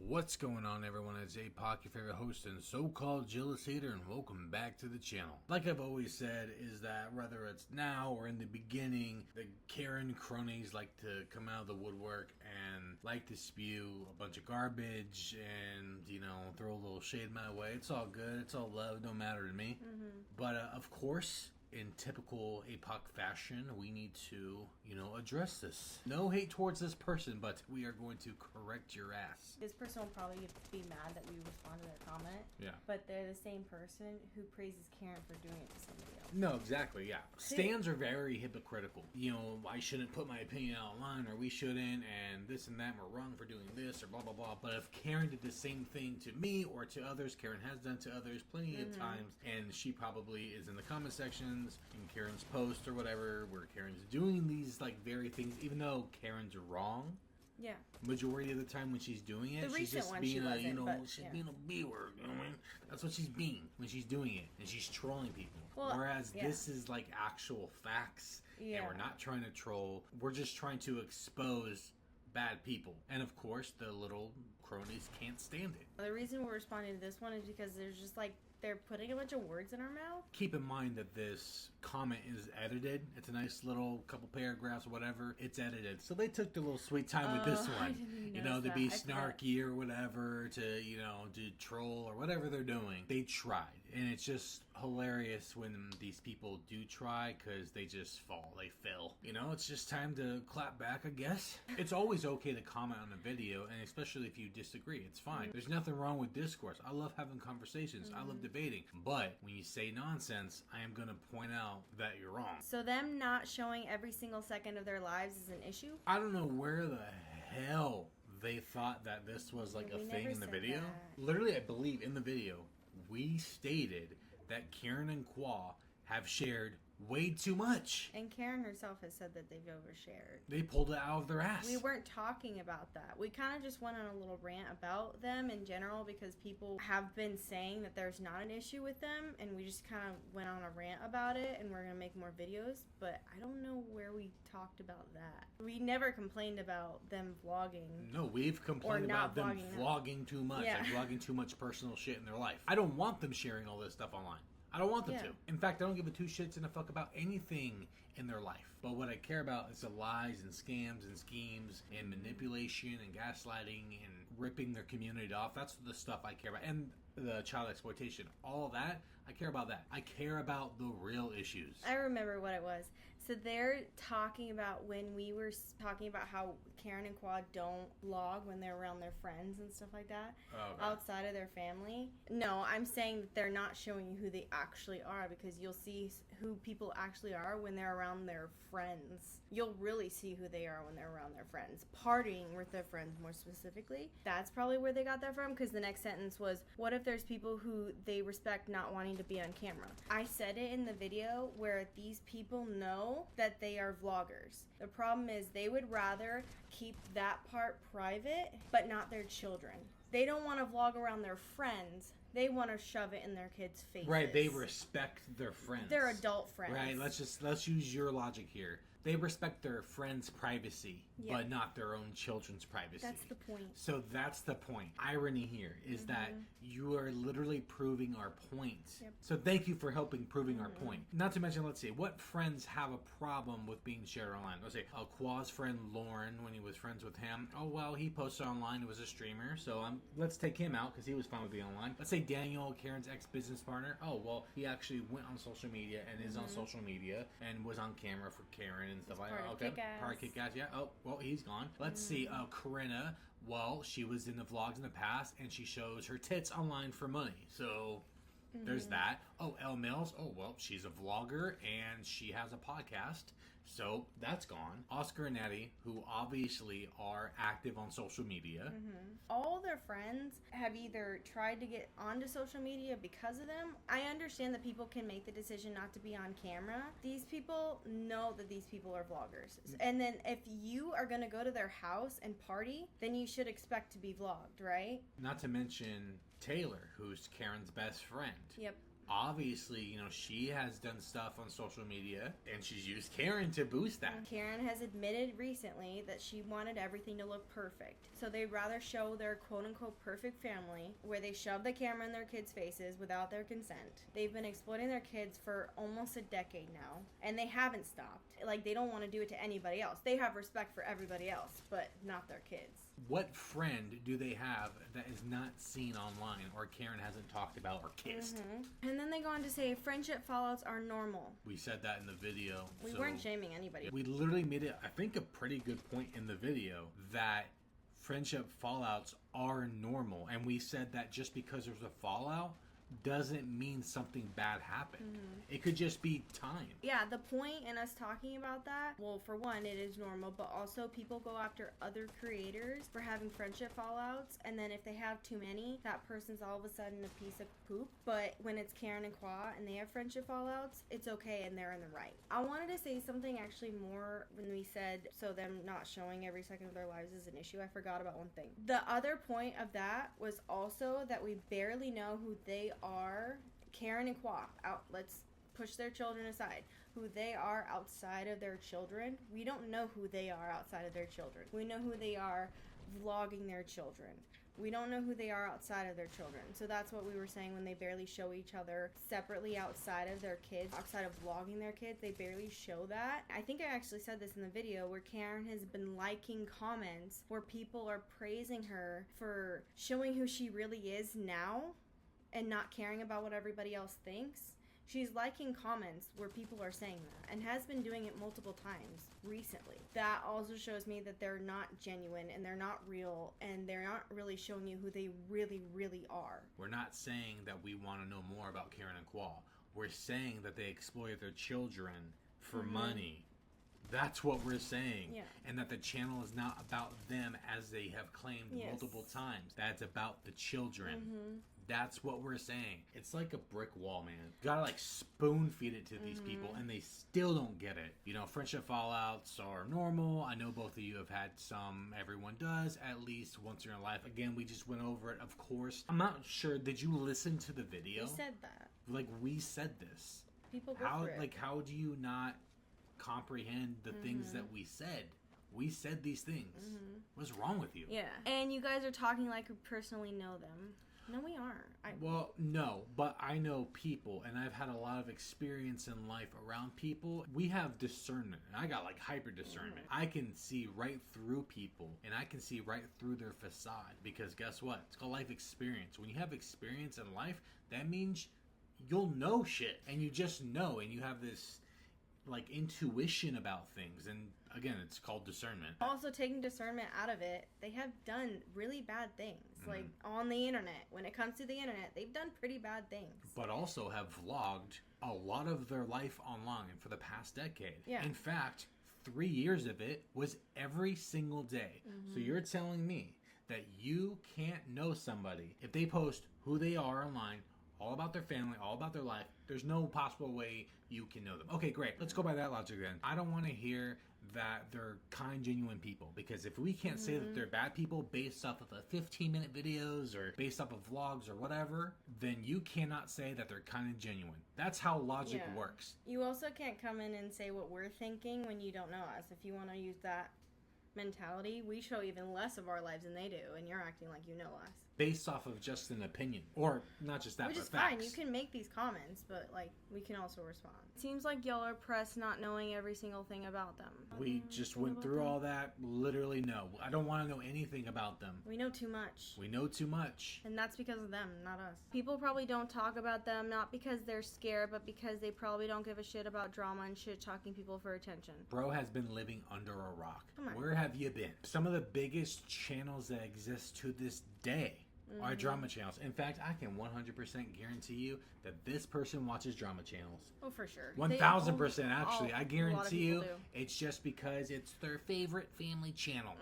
What's going on, everyone? It's APOC, your favorite host and so-called jealous hater, and welcome back to the channel. Like I've always said, is that whether it's now or in the beginning, the Karen cronies like to come out of the woodwork and like to spew a bunch of garbage and, throw a little shade my way. It's all good. It's all love. Don't matter to me. But, of course, in typical APOC fashion, we need to, address this. No hate towards this person, but we are going to correct your ass. This person will probably be mad that we respond to their comment. Yeah. But they're the same person who praises Karen for doing it to somebody else. No, exactly, yeah. Stans are very hypocritical. I shouldn't put my opinion out online, or we shouldn't, and this and that, and we're wrong for doing this, or blah, blah, blah. But if Karen did the same thing to me or to others, Karen has done to others plenty of times, and she probably is in the comment section in Karen's post or whatever, where Karen's doing these very things, even though Karen's wrong. Yeah. Majority of the time when she's doing it, she's just being being a B-word. That's what she's being when she's doing it, and she's trolling people. Whereas this is actual facts, and we're not trying to troll. We're just trying to expose bad people. And of course, the little cronies can't stand it. The reason we're responding to this one is because there's just they're putting a bunch of words in our mouth. Keep in mind that this comment is edited. It's a nice little couple paragraphs or whatever. It's edited. So they took the little sweet time with this one. To be snarky or whatever, to troll or whatever they're doing. They tried. And it's just hilarious when these people do try, because they just fall. They fail. It's just time to clap back, I guess. It's always okay to comment on a video, and especially if you disagree. It's fine. There's nothing wrong with discourse. I love having conversations. I love debating. But when you say nonsense, I am going to point out that you're wrong. So them not showing every single second of their lives is an issue? I don't know where the hell they thought that this was a thing in the video. That. Literally, I believe in the video, we stated that Karen and Kwa have shared way too much. And Karen herself has said that they've overshared. They pulled it out of their ass. We weren't talking about that. We kind of just went on a little rant about them in general, because people have been saying that there's not an issue with them, and we just kind of went on a rant about it, and we're going to make more videos, but I don't know where we talked about that. We never complained about them vlogging. No, we've complained about them vlogging too much, vlogging too much personal shit in their life. I don't want them sharing all this stuff online. I don't want them to. In fact, I don't give a two shits and a fuck about anything in their life. But what I care about is the lies and scams and schemes and manipulation and gaslighting and ripping their community off. That's the stuff I care about. And the child exploitation. All that, I care about that. I care about the real issues. I remember what it was. So they're talking about when we were talking about how Karen and Quad don't vlog when they're around their friends and stuff like that, outside of their family. No, I'm saying that they're not showing you who they actually are, because you'll see who people actually are when they're around their friends. You'll really see who they are when they're around their friends. Partying with their friends, more specifically. That's probably where they got that from, because the next sentence was, what if there's people who they respect not wanting to be on camera? I said it in the video where these people know that they are vloggers. The problem is they would rather keep that part private, but not their children. They don't want to vlog around their friends. They want to shove it in their kids' faces. Right, they respect their friends. Their adult friends. Right, let's use your logic here. They respect their friends' privacy, but not their own children's privacy. That's the point. So that's the point. Irony here is that you are literally proving our point. Yep. So thank you for helping proving our point. Not to mention, let's see, what friends have a problem with being shared online? Let's say, Qua's friend Lauren, when he was friends with him, he posted online, he was a streamer, so let's take him out because he was fine with being online. Let's say Daniel, Karen's ex-business partner, he actually went on social media and is on social media and was on camera for Karen and stuff like that. Part of Kick-Ass, yeah. He's gone. Let's see, Corinna, she was in the vlogs in the past and she shows her tits online for money. So there's that. Elle Mills, she's a vlogger and she has a podcast. So that's gone. Oscar and Natty, who obviously are active on social media. All their friends have either tried to get onto social media because of them. I understand that people can make the decision not to be on camera. These people know that these people are vloggers. And then if you are going to go to their house and party, then you should expect to be vlogged, right? Not to mention Taylor, who's Karen's best friend. Yep. Obviously, you know, she has done stuff on social media, and she's used Karen to boost that. And Karen has admitted recently that she wanted everything to look perfect. So they'd rather show their quote-unquote perfect family, where they shove the camera in their kids' faces without their consent. They've been exploiting their kids for almost a decade now, and they haven't stopped. Like, they don't want to do it to anybody else. They have respect for everybody else, but not their kids. What friend do they have that is not seen online or Karen hasn't talked about or kissed? And then they go on to say friendship fallouts are normal. We said that in the video. We weren't shaming anybody. We literally made it, I think, a pretty good point in the video that friendship fallouts are normal. And we said that just because there's a fallout doesn't mean something bad happened. It could just be time. Yeah, the point in us talking about that, well, for one, it is normal, but also people go after other creators for having friendship fallouts, and then if they have too many, that person's all of a sudden a piece of poop. But when it's Karen and Kwa and they have friendship fallouts, it's okay and they're in the right. I wanted to say something actually more when we said, so them not showing every second of their lives is an issue. I forgot about one thing. The other point of that was also that we barely know who they are. Karen and Kwa, let's push their children aside. Who they are outside of their children. We don't know who they are outside of their children. We know who they are vlogging their children. We don't know who they are outside of their children. So that's what we were saying when they barely show each other separately outside of their kids, outside of vlogging their kids. They barely show that. I think I actually said this in the video where Karen has been liking comments where people are praising her for showing who she really is now and not caring about what everybody else thinks. She's liking comments where people are saying that and has been doing it multiple times recently. That also shows me that they're not genuine and they're not real and they're not really showing you who they really, really are. We're not saying that we want to know more about Karen and Kwa. We're saying that they exploit their children for money. That's what we're saying. Yeah. And that the channel is not about them as they have claimed multiple times. That's about the children. That's what we're saying. It's like a brick wall, man. You gotta like spoon feed it to these people and they still don't get it. You know, friendship fallouts are normal. I know both of you have had some. Everyone does at least once in their life. Again, we just went over it, of course. I'm not sure. Did you listen to the video? We said that. Like, we said this. People go through it. Like, how do you not comprehend the things that we said? We said these things. What's wrong with you? Yeah. And you guys are talking like we personally know them. No, we aren't. Well, no, but I know people, and I've had a lot of experience in life around people. We have discernment, and I got like hyper discernment. I can see right through people, and I can see right through their facade, because guess what? It's called life experience. When you have experience in life, that means you'll know shit, and you just know, and you have this like intuition about things, and again, it's called discernment. Also, taking discernment out of it, they have done really bad things. Like, on the internet. When it comes to the internet, they've done pretty bad things. But also have vlogged a lot of their life online for the past decade. Yeah. In fact, 3 years of it was every single day. So you're telling me that you can't know somebody if they post who they are online, all about their family, all about their life. There's no possible way you can know them. Okay, great. Let's go by that logic then. I don't want to hear that they're kind, genuine people, because if we can't say that they're bad people based off of the 15-minute videos or based off of vlogs or whatever, then you cannot say that they're kind and genuine. That's how logic works. You also can't come in and say what we're thinking when you don't know us. If you want to use that mentality, we show even less of our lives than they do, and you're acting like you know us. Based off of just an opinion. Or not just that, which but is facts. fine. You can make these comments, but like we can also respond. Seems like y'all are pressed not knowing every single thing about them. We just went through all that. Literally, no. I don't want to know anything about them. We know too much. We know too much. And that's because of them, not us. People probably don't talk about them, not because they're scared, but because they probably don't give a shit about drama and shit-talking people for attention. Bro has been living under a rock. Come on. Where have you been? Some of the biggest channels that exist to this day are drama channels. In fact, I can 100% guarantee you that this person watches drama channels. Oh, for sure. 1000% actually. I guarantee you do. it's just because it's their favorite family channel.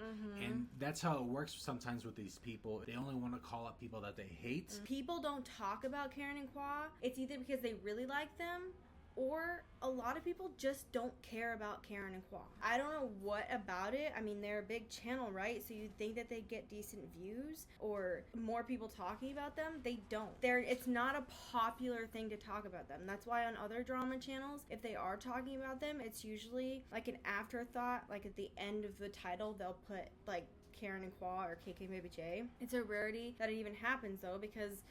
And that's how it works sometimes with these people. They only want to call out people that they hate. People don't talk about Karen and Kwa. It's either because they really like them or a lot of people just don't care about Karen and Kwa. I don't know what about it. I mean, they're a big channel, right? So you'd think that they'd get decent views or more people talking about them. They don't. It's not a popular thing to talk about them. That's why on other drama channels, if they are talking about them, it's usually like an afterthought. Like at the end of the title, they'll put like Karen and Kwa or KKandbabyJ. It's a rarity that it even happens though, because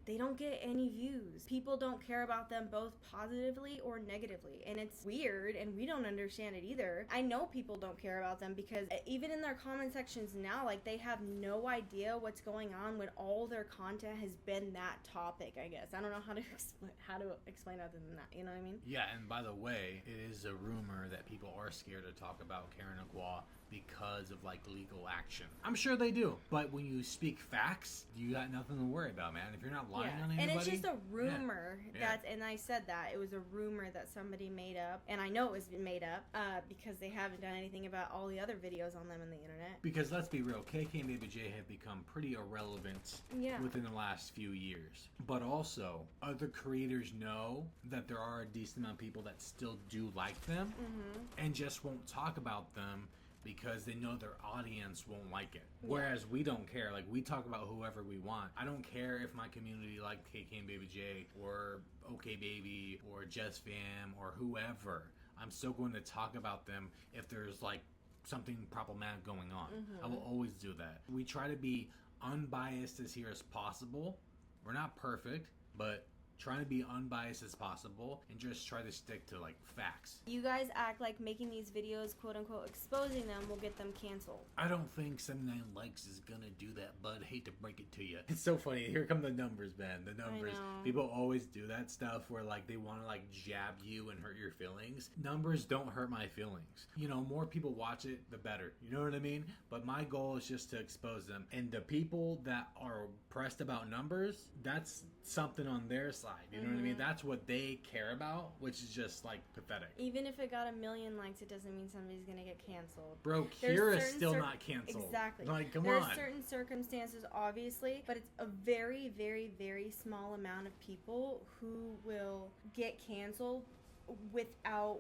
they don't get any views. People don't care about them both positively or negatively. And it's weird, and we don't understand it either. I know people don't care about them because even in their comment sections now, like, they have no idea what's going on when all their content has been that topic, I guess. I don't know how to explain other than that, you know what I mean? Yeah, and by the way, it is a rumor that people are scared to talk about Karen and Kwa because of like legal action. I'm sure they do, but when you speak facts, you got nothing to worry about, man. If you're not lying on anybody, and it's just a rumor. And I said that it was a rumor that somebody made up, and I know it was made up because they haven't done anything about all the other videos on them on the internet. Because let's be real, KKandbabyJ have become pretty irrelevant within the last few years. But also, other creators know that there are a decent amount of people that still do like them and just won't talk about them because they know their audience won't like it. Whereas we don't care. Like, we talk about whoever we want. I don't care if my community liked KKandbabyJ or OKBaby or JustFam or whoever. I'm still going to talk about them if there's like something problematic going on. I will always do that. We try to be unbiased as here as possible. We're not perfect, but trying to be unbiased as possible and just try to stick to like facts. You guys act like making these videos, quote unquote, exposing them will get them canceled. I don't think 79 likes is gonna do that, bud. Hate to break it to you. It's so funny. Here come the numbers, man. The numbers. People always do that stuff where like they want to like jab you and hurt your feelings. Numbers don't hurt my feelings. You know, more people watch it, the better. You know what I mean? But my goal is just to expose them. And the people that are pressed about numbers, that's something on their side. You know what I mean? That's what they care about, which is just like pathetic. Even if it got 1 million likes, it doesn't mean somebody's gonna get canceled. Bro, Kira's still not canceled. Exactly. Like, come on. There's certain circumstances, obviously, but it's a very, very, very small amount of people who will get canceled without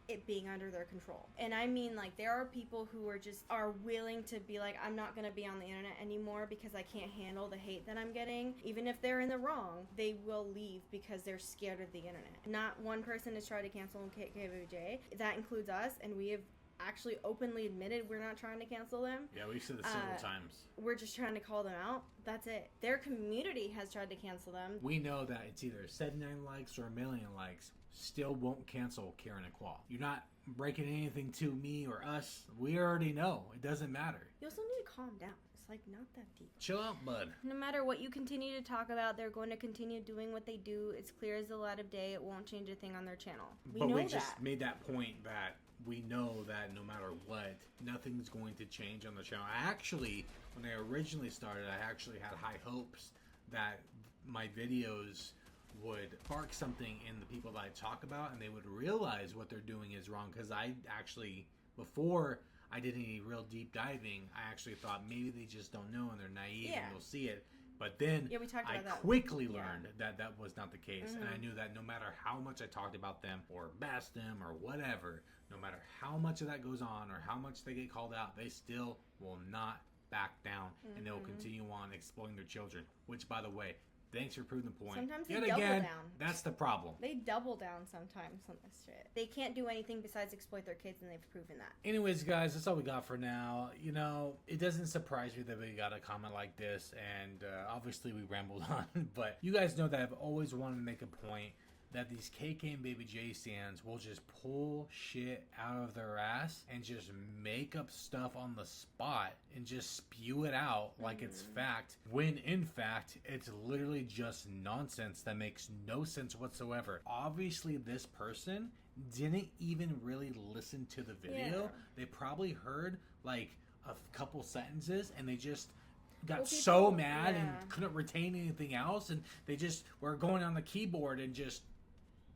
it being under their control. And I mean, like, there are people who are willing to be like, I'm not gonna be on the internet anymore because I can't handle the hate that I'm getting. Even if they're in the wrong, they will leave because they're scared of the internet. Not one person has tried to cancel KKandbabyJ. That includes us, and we have actually openly admitted we're not trying to cancel them. Yeah, we've said this several times. We're just trying to call them out. That's it. Their community has tried to cancel them. We know that it's either 79 likes or 1 million likes. Still won't cancel Karen and Kwa. You're not breaking anything to me or us. We already know. It doesn't matter. You also need to calm down. It's like not that deep. Chill out, bud. No matter what you continue to talk about, they're going to continue doing what they do. It's clear as the light of day. It won't change a thing on their channel. We just made that point that we know that no matter what, nothing's going to change on the channel. When I originally started, I actually had high hopes that my videos would spark something in the people that I talk about, and they would realize what they're doing is wrong. Because I actually, before I did any real deep diving, I actually thought maybe they just don't know and they're naive and they'll see it. But then I quickly learned that that was not the case. And I knew that no matter how much I talked about them or bashed them or whatever, no matter how much of that goes on or how much they get called out, they still will not back down and they will continue on exploiting their children. Which, by the way, thanks for proving the point. Sometimes they double down. That's the problem. They double down sometimes on this shit. They can't do anything besides exploit their kids, and they've proven that. Anyways, guys, that's all we got for now. You know, it doesn't surprise me that we got a comment like this, and obviously we rambled on, but you guys know that I've always wanted to make a point that these KKandbabyJ stands will just pull shit out of their ass and just make up stuff on the spot and just spew it out like it's fact, when in fact it's literally just nonsense that makes no sense whatsoever. Obviously this person didn't even really listen to the video. They probably heard like a couple sentences and they just got so mad and couldn't retain anything else, and they just were going on the keyboard and just,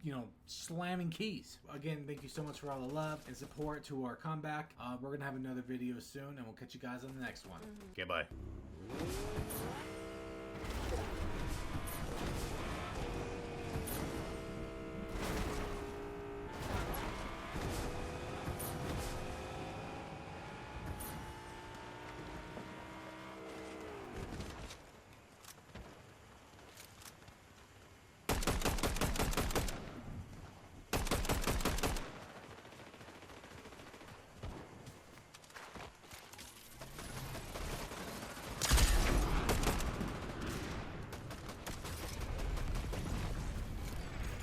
you know, slamming keys. Again, thank you so much for all the love and support to our comeback. We're gonna have another video soon, and we'll catch you guys on the next one. Okay, bye.